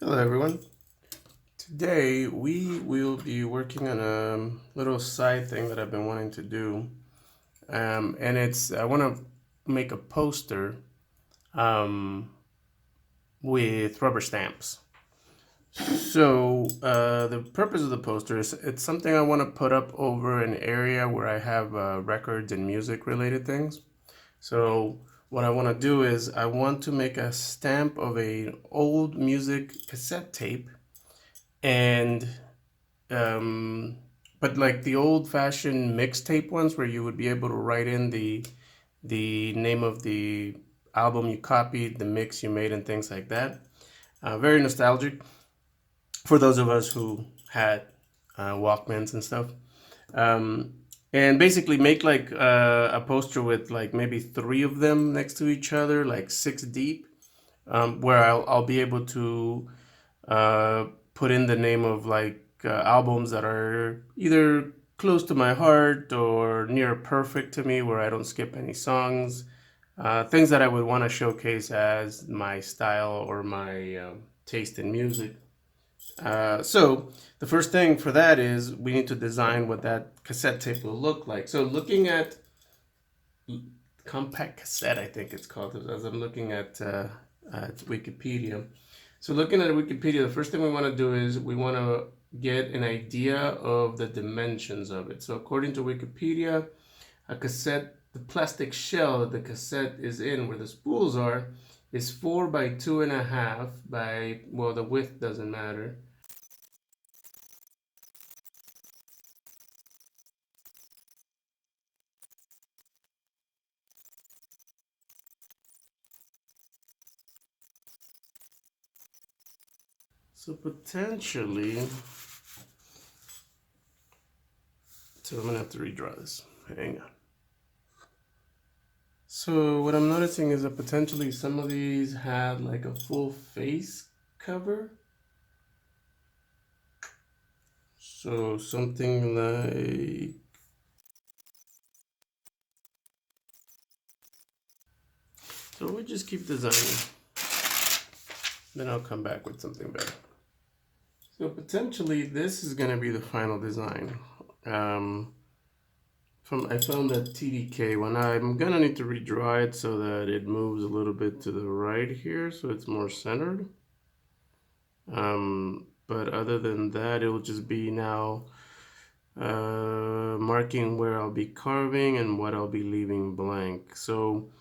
Hello, everyone. Today we will be working on a little side thing that I've been wanting to do, and it's I want to make a poster um, with rubber stamps. So the purpose of the poster is it's something I want to put up over an area where I have records and music related things. So what I want to do is I want to make a stamp of a old music cassette tape and um, but like the old fashioned mixtape ones where you would be able to write in the name of the album you copied, the mix you made, and things like that. Very nostalgic for those of us who had Walkmans and stuff. Um, and basically make like a poster with like maybe three of them next to each other, like six deep, where I'll be able to uh, put in the name of like albums that are either close to my heart or near perfect to me, where I don't skip any songs. Things that I would want to showcase as my style or my taste in music. So the first thing for that is we need to design what that cassette tape will look like. So looking at compact cassette, I think it's called, as I'm looking at Wikipedia. So looking at Wikipedia, the first thing we want to do is we want to get an idea of the dimensions of it. So according to Wikipedia, a cassette, the plastic shell that the cassette is in, where the spools are, is 4 by 2.5 by, well, the width doesn't matter. So potentially, so I'm gonna have to redraw this. Hang on. So what I'm noticing is that potentially some of these had like a full face cover. So something like, so we just keep designing. Then I'll come back with something better. So potentially this is gonna be the final design. Um, I found that TDK one. I'm gonna need to redraw it so that it moves a little bit to the right here, so it's more centered. But other than that, it will just be now marking where I'll be carving and what I'll be leaving blank. So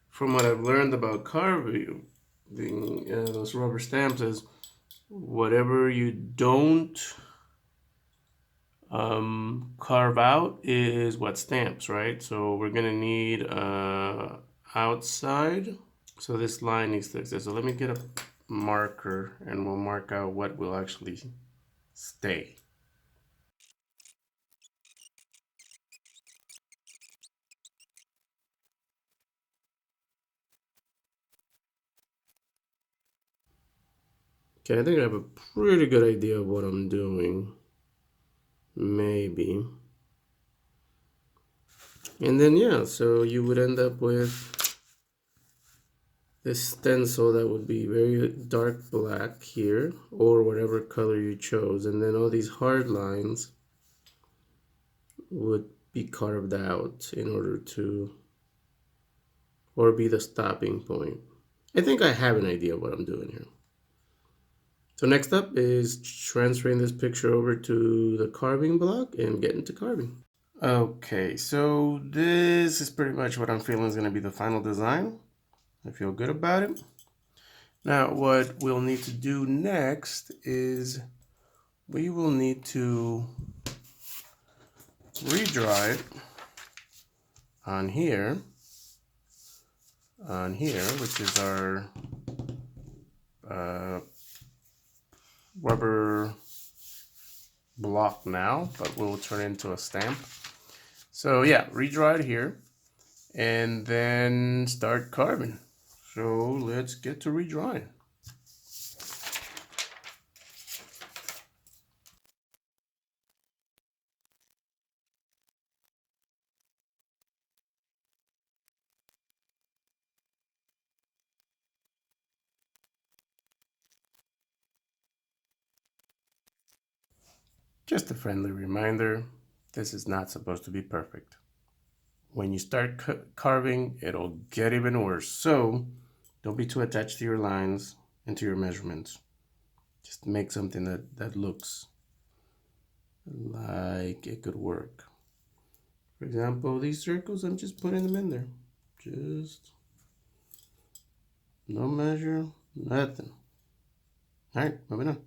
from what I've learned about carving those rubber stamps is whatever you don't carve out is what stamps, right? So we're gonna need outside. So this line needs to exist. So let me get a marker and we'll mark out what will actually stay. Okay, I think I have a pretty good idea of what I'm doing. Maybe. And then, yeah, so you would end up with this stencil that would be very dark black here, or whatever color you chose. And then all these hard lines would be carved out in order to, or be the stopping point. I think I have an idea of what I'm doing here. So next up is transferring this picture over to the carving block and getting to carving. Okay, so this is pretty much what I'm feeling is going to be the final design. I feel good about it. Now, what we'll need to do next is we will need to redraw it on here, which is our uh, rubber block now, but we'll turn it into a stamp. So yeah, redraw it here and then start carving. So let's get to redrawing. Just a friendly reminder, this is not supposed to be perfect. When you start carving, it'll get even worse. So don't be too attached to your lines and to your measurements. Just make something that looks like it could work. For example, these circles, I'm just putting them in there. Just no measure, nothing. All right, moving on.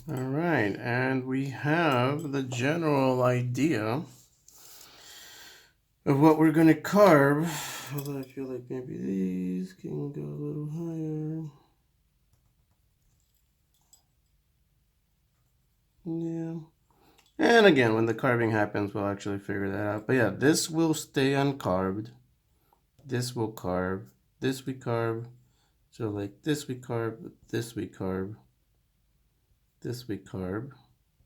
All right, and we have the general idea of what we're gonna carve. Although I feel like maybe these can go a little higher. Yeah. And again, when the carving happens, we'll actually figure that out. But yeah, this will stay uncarved. This will carve. This we carve. So like this we carve, this we carve, this we carve,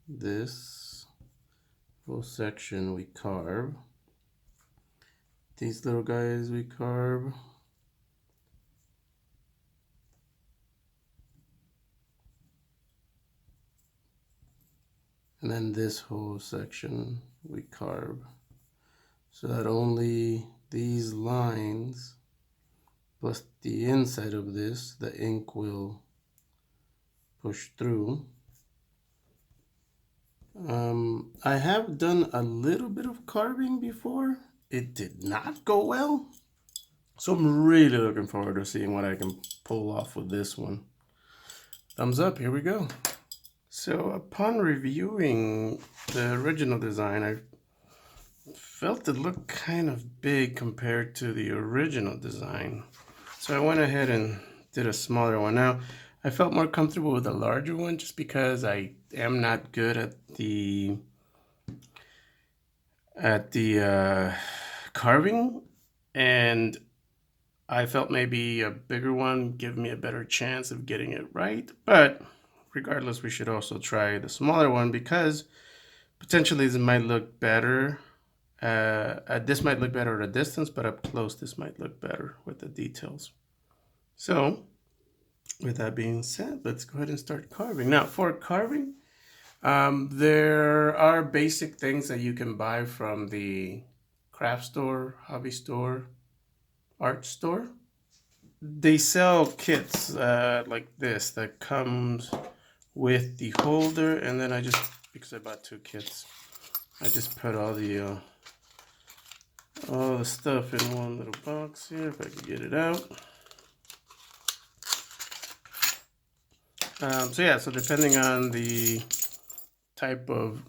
this full section we carve. These little guys we carve. And then this whole section we carve. So that only these lines plus the inside of this, the ink will push through. I have done a little bit of carving before. It did not go well. So I'm really looking forward to seeing what I can pull off with this one. Thumbs up, here we go. So upon reviewing the original design, I felt it looked kind of big compared to the original design. So I went ahead and did a smaller one. Now, I felt more comfortable with a larger one just because I am not good at the carving, and I felt maybe a bigger one give me a better chance of getting it right. But regardless, we should also try the smaller one because potentially this might look better. This might look better at a distance, but up close, this might look better with the details. So with that being said, let's go ahead and start carving. Now for carving, there are basic things that you can buy from the craft store, hobby store, art store. They sell kits like this that comes with the holder, and then because I bought two kits, I just put all the stuff in one little box here, if I can get it out. So yeah, so depending on the type of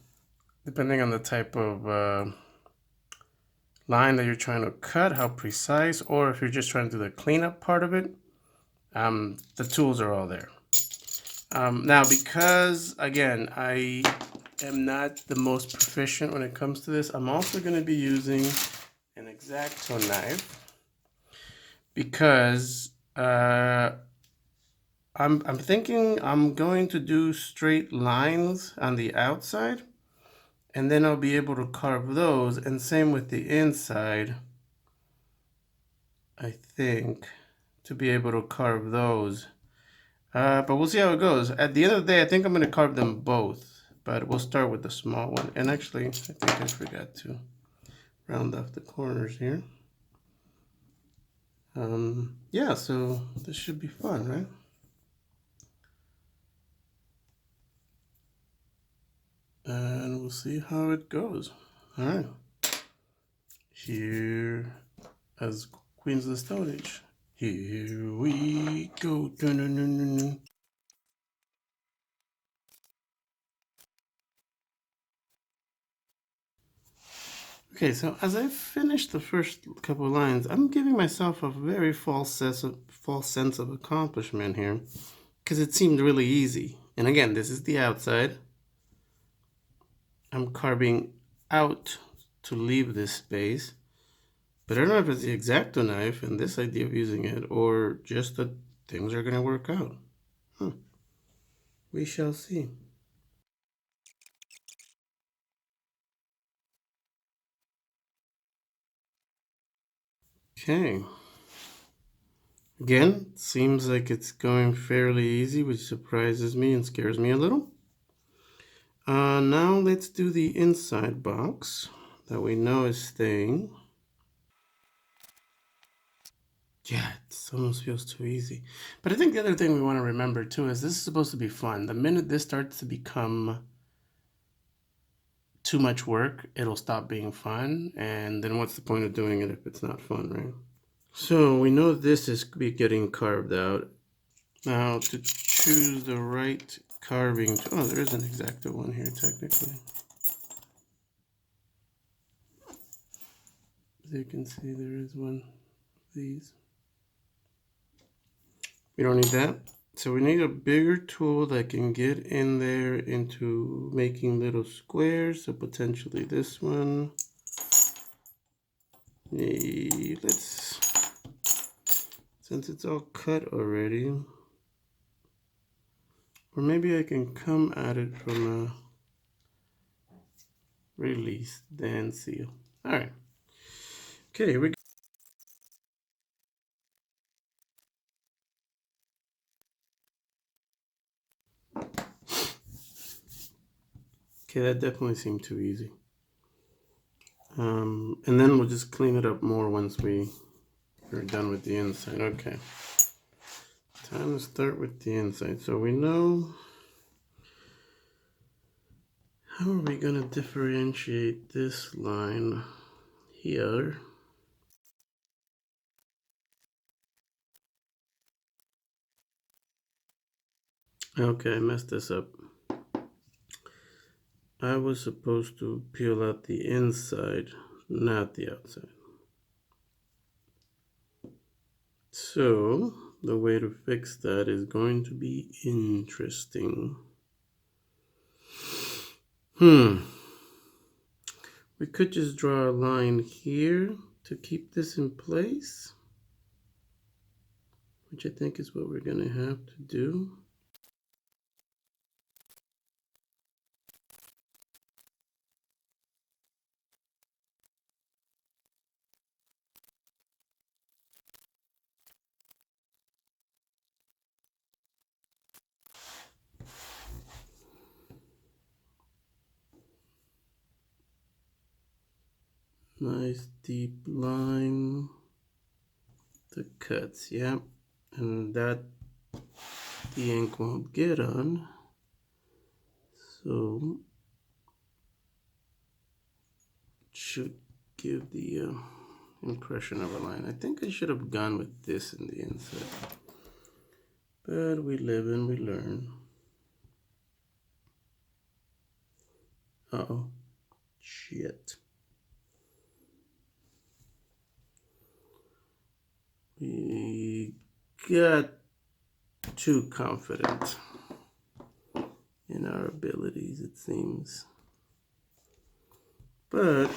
line that you're trying to cut, how precise, or if you're just trying to do the cleanup part of it, the tools are all there. Now, because again, I am not the most proficient when it comes to this, I'm also going to be using an X-Acto knife because I'm thinking I'm going to do straight lines on the outside, and then I'll be able to carve those, and same with the inside, I think, to be able to carve those. But we'll see how it goes. At the end of the day, I think I'm going to carve them both, but we'll start with the small one. And actually, I think I forgot to round off the corners here. Yeah, so this should be fun, right? And we'll see how it goes. All right. Here, as Queens of the Stone Age. Here we go. Dun, dun, dun, dun, dun. Okay, so as I finished the first couple of lines, I'm giving myself a very false sense of accomplishment here because it seemed really easy. And again, this is the outside. I'm carving out to leave this space, but I don't know if it's the X-Acto knife and this idea of using it or just that things are going to work out. We shall see. Okay. Again, seems like it's going fairly easy, which surprises me and scares me a little. Now let's do the inside box that we know is staying. Yeah, it almost feels too easy. But I think the other thing we want to remember too is this is supposed to be fun. The minute this starts to become too much work, it'll stop being fun. And then what's the point of doing it if it's not fun, right? So we know this is getting carved out. Now to choose the right carving, oh, there is an X-Acto one here technically. As you can see, there is one of these. We don't need that. So we need a bigger tool that can get in there into making little squares. So potentially this one. Let's, since it's all cut already, or maybe I can come at it from a release, then seal. All right. Okay, here we go. Okay, that definitely seemed too easy. And then we'll just clean it up more once we're done with the inside. Okay. Time to start with the inside. So we know, how are we going to differentiate this line here? Okay, I messed this up. I was supposed to peel out the inside, not the outside. So the way to fix that is going to be interesting. We could just draw a line here to keep this in place, which I think is what we're going to have to do. Nice deep line. The cuts, yeah. And that the ink won't get on. So it should give the impression of a line. I think I should have gone with this in the inside. But we live and we learn. Uh-oh. Shit. We got too confident in our abilities, it seems. But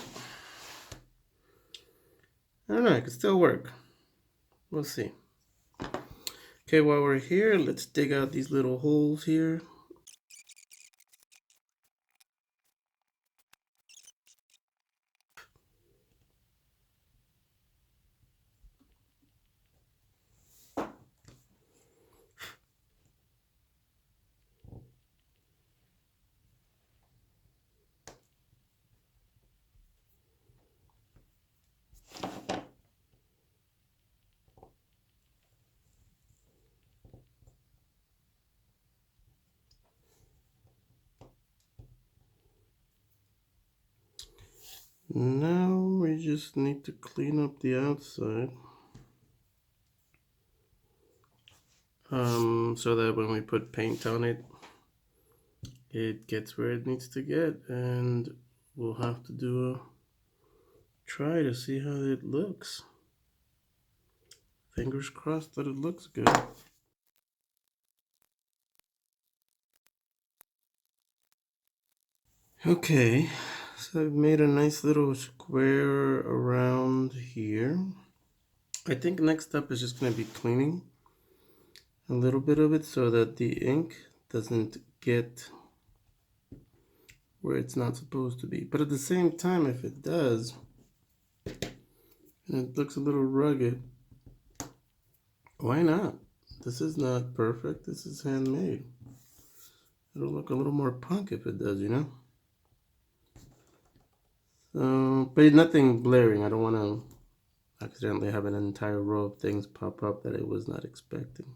I don't know, it could still work. We'll see. Okay, while we're here, let's dig out these little holes here. Now we just need to clean up the outside. So that when we put paint on it, it gets where it needs to get, and we'll have to do a try to see how it looks. Fingers crossed that it looks good. Okay, so I've made a nice little square around here. I think next up is just going to be cleaning a little bit of it so that the ink doesn't get where it's not supposed to be. But at the same time, if it does, and it looks a little rugged, Why not? This is not perfect. This is handmade. It'll look a little more punk if it does, you know? So, but nothing blaring. I don't want to accidentally have an entire row of things pop up that I was not expecting.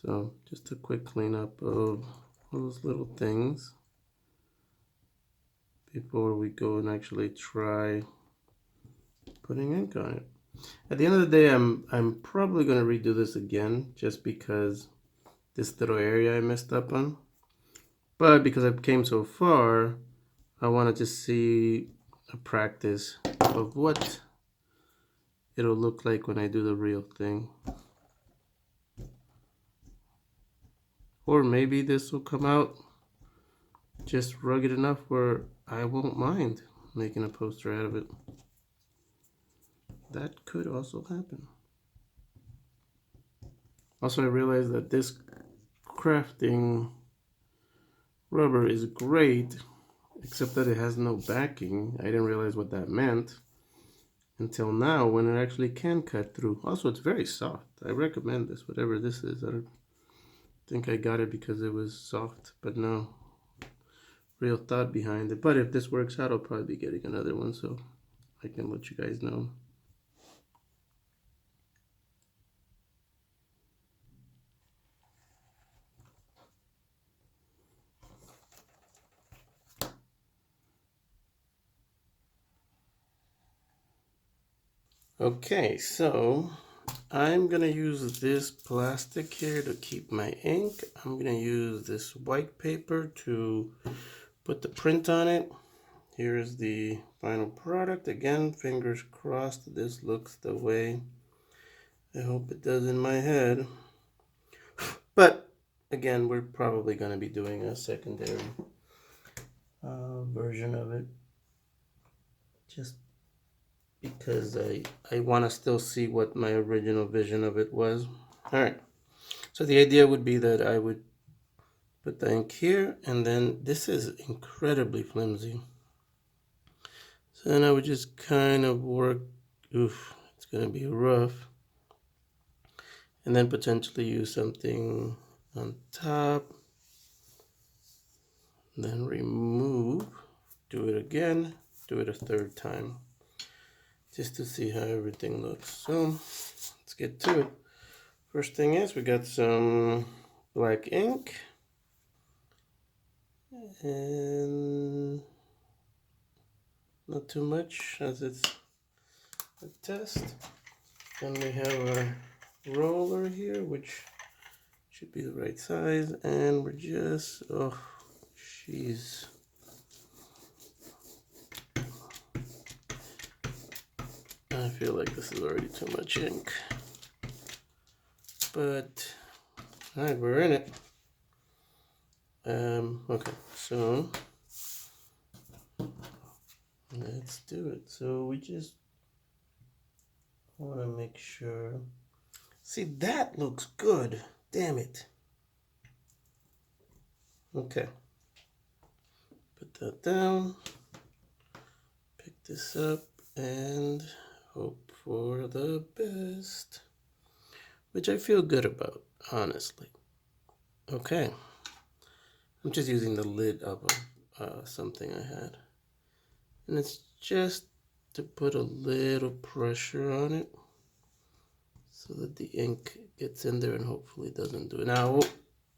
So just a quick cleanup of those little things before we go and actually try putting ink on it. At the end of the day, I'm probably going to redo this again just because this little area I messed up on. But because I came so far, I want to just see a practice of what it'll look like when I do the real thing. Or maybe this will come out just rugged enough where I won't mind making a poster out of it. That could also happen. Also, I realized that this crafting rubber is great, except that it has no backing. I didn't realize what that meant until now when it actually can cut through. Also, it's very soft. I recommend this, whatever this is. I don't think I got it because it was soft, but no real thought behind it. But if this works out, I'll probably be getting another one, so I can let you guys know. Okay, so I'm gonna use this plastic here to keep my ink. I'm gonna use this white paper to put the print on it. Here is the final product. Again, fingers crossed this looks the way I hope it does in my head. But again, we're probably gonna be doing a secondary version of it. Just because I want to still see what my original vision of it was. All right, so the idea would be that I would put the ink here, and then this is incredibly flimsy. So then I would just kind of work, oof, it's gonna be rough. And then potentially use something on top. Then remove, do it again, do it a third time. Just to see how everything looks. So let's get to it. First thing is we got some black ink and not too much as it's a test. Then we have our roller here, which should be the right size, and we're just, oh jeez. I feel like this is already too much ink, but all right, we're in it. Okay, so let's do it. So we just want to make sure. See, that looks good. Damn it. Okay. Put that down. Pick this up and hope for the best, which I feel good about, honestly. Okay. I'm just using the lid of something I had. And it's just to put a little pressure on it so that the ink gets in there and hopefully doesn't do it. Now,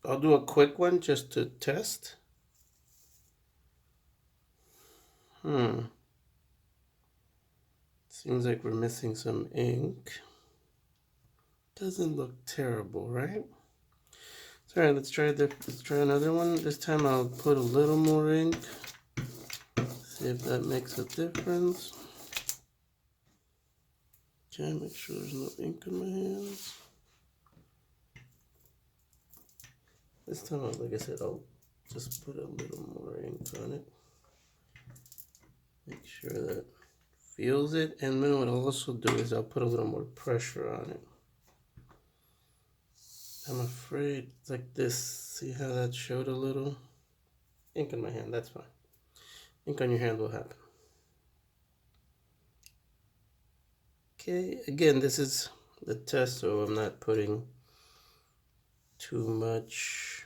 I'll do a quick one just to test. Seems like we're missing some ink. Doesn't look terrible, right? So, all right, let's try another one. This time I'll put a little more ink. See if that makes a difference. Okay, make sure there's no ink in my hands. This time, like I said, I'll just put a little more ink on it. Make sure that feels it, and then what I'll also do is I'll put a little more pressure on it. I'm afraid like this. See how that showed a little? Ink in my hand, that's fine. Ink on your hand will happen. Okay, again, this is the test, so I'm not putting too much.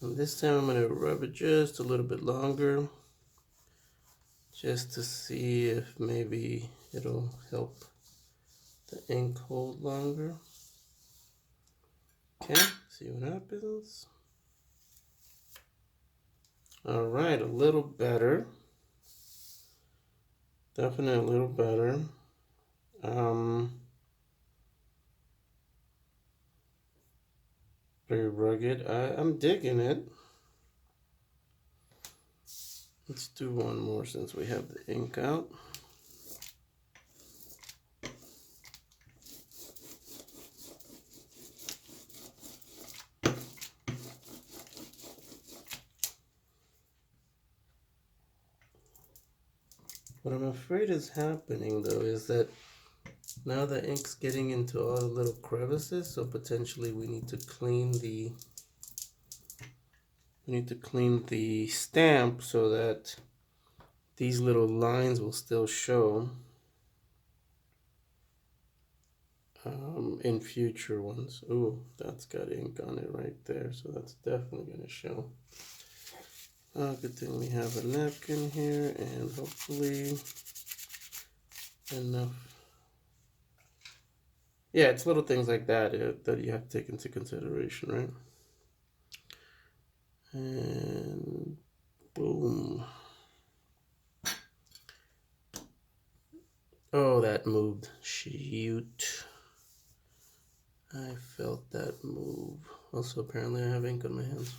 And this time I'm going to rub it just a little bit longer, just to see if maybe it'll help the ink hold longer. Okay, see what happens. All right, a little better. Definitely a little better. Very rugged. I'm digging it. Let's do one more since we have the ink out. What I'm afraid is happening though is that now the ink's getting into all the little crevices, so potentially we need to clean the stamp so that these little lines will still show in future ones. Ooh, that's got ink on it right there, so that's definitely going to show. Good thing we have a napkin here, and hopefully enough. Yeah, it's little things like that that you have to take into consideration, right? And boom. Oh, that moved. Shoot. I felt that move. Also, apparently I have ink on my hands.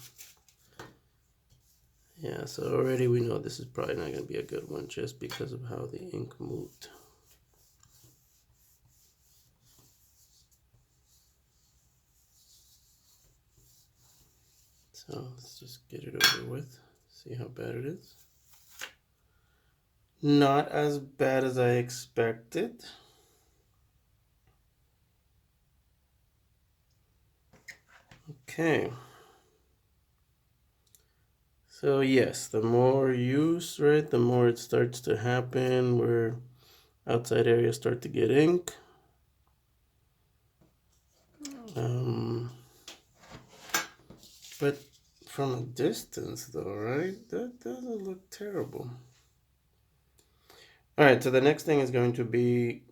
Yeah, so already we know this is probably not going to be a good one just because of how the ink moved. So let's just get it over with. See how bad it is. Not as bad as I expected. Okay. So yes, the more use, right, the more it starts to happen where outside areas start to get ink. But from a distance though, right, that doesn't look terrible. All right, so the next thing is going to be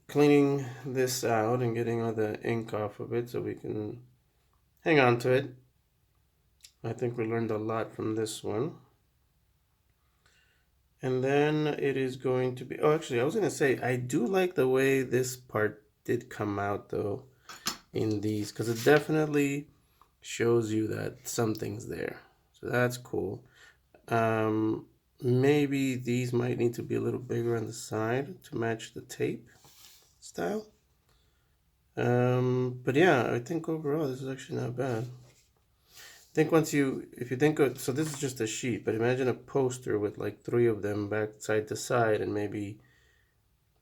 cleaning this out and getting all the ink off of it so we can hang on to it. I think we learned a lot from this one. And then it is going to be, oh, actually, I was going to say, I do like the way this part did come out though in these, because it definitely shows you that something's there. So that's cool. Maybe these might need to be a little bigger on the side to match the tape style. But yeah, I think overall this is actually not bad. I think if you think of, so this is just a sheet, but imagine a poster with like 3 of them back side to side and maybe,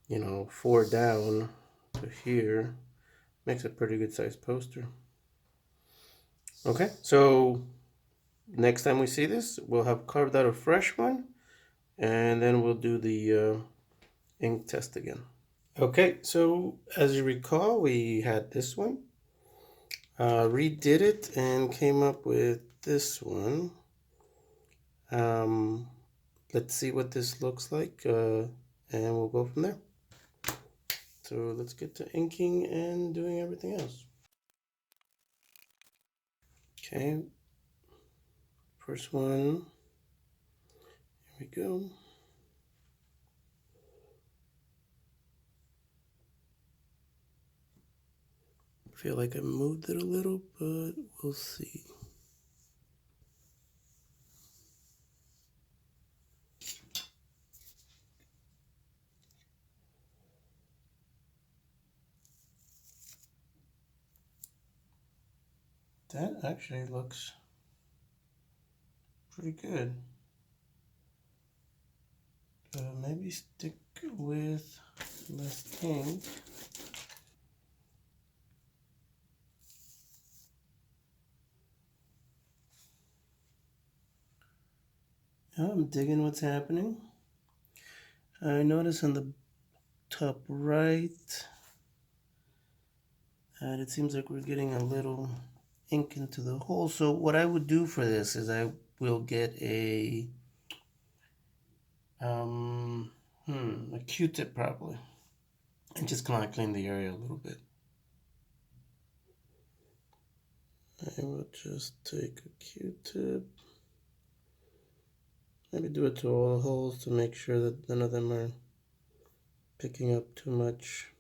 4 down to here. Makes a pretty good sized poster. Okay, so next time we see this, we'll have carved out a fresh one, and then we'll do the ink test again. Okay, so as you recall, we had this one, redid it, and came up with this one. Let's see what this looks like, and we'll go from there. So let's get to inking and doing everything else. Okay, first one, here we go. I feel like I moved it a little, but we'll see. That actually looks pretty good. Maybe stick with less ink. Oh, I'm digging what's happening. I notice on the top right that it seems like we're getting a little ink into the hole. So what I would do for this is I will get a Q-tip probably, and just kind of clean the area a little bit. I will just take a Q-tip, maybe do it to all the holes to make sure that none of them are picking up too much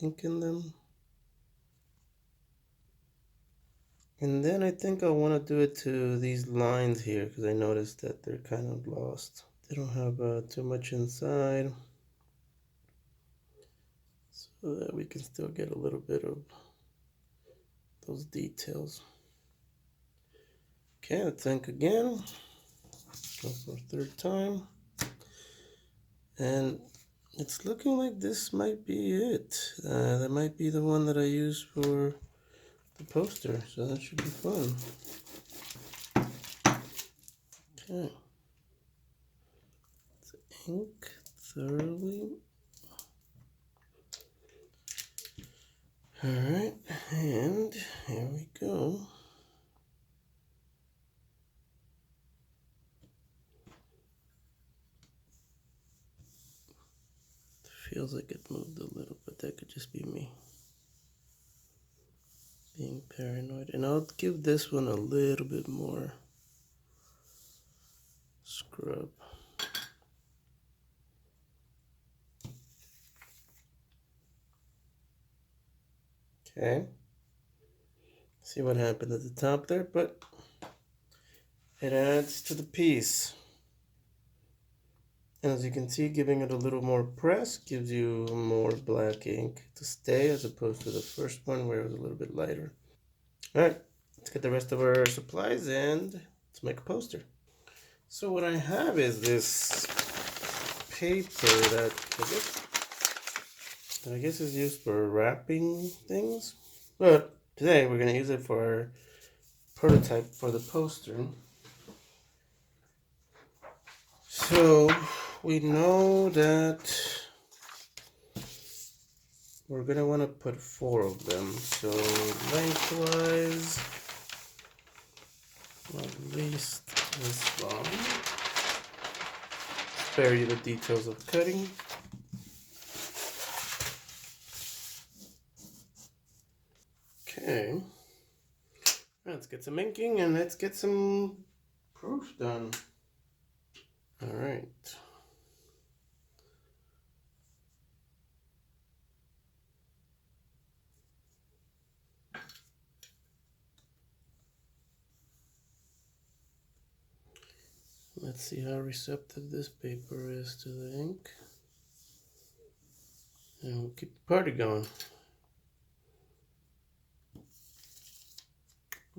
ink in them. And then I think I want to do it to these lines here because I noticed that they're kind of lost. They don't have too much inside, so that we can still get a little bit of those details. Okay, let's ink again. Go for a third time. And it's looking like this might be it. That might be the one that I use for the poster, so that should be fun. Okay. Let's ink thoroughly. Alright, and here we go. Feels like it moved a little, but that could just be me being paranoid. And I'll give this one a little bit more scrub. Okay. See what happened at the top there, but it adds to the piece. And as you can see, giving it a little more press gives you more black ink to stay as opposed to the first one where it was a little bit lighter. All right, let's get the rest of our supplies and let's make a poster. So what I have is this paper that I guess is used for wrapping things. But today we're going to use it for our prototype for the poster. So we know that we're going to want to put 4 of them. So lengthwise, at least this long. Spare you the details of cutting. Okay. Let's get some inking and let's get some proof done. All right. Let's see how receptive this paper is to the ink. And we'll keep the party going.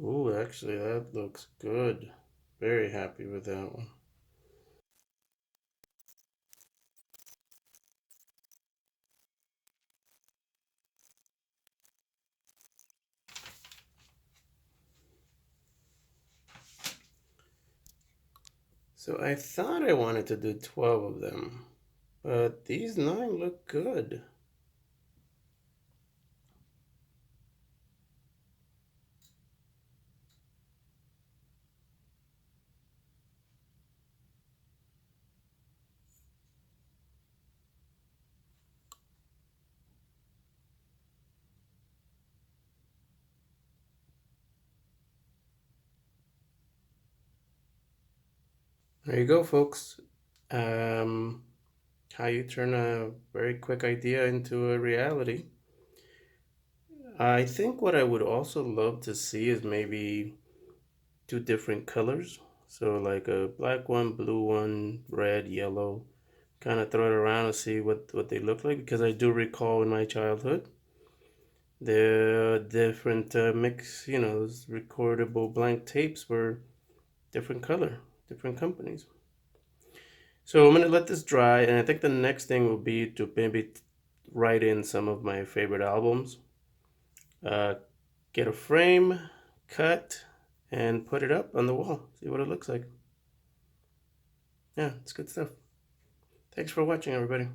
Ooh, actually that looks good. Very happy with that one. So I thought I wanted to do 12 of them, but these 9 look good. There you go, folks. How you turn a very quick idea into a reality. I think what I would also love to see is maybe 2 different colors. So like a black one, blue one, red, yellow. Kind of throw it around and see what they look like, because I do recall in my childhood the different mix, those recordable blank tapes were different color, different companies. So I'm gonna let this dry, and I think the next thing will be to maybe write in some of my favorite albums, uh, get a frame, cut, and put it up on the wall. See what it looks like. yeah, it's good stuff. Thanks for watching, everybody.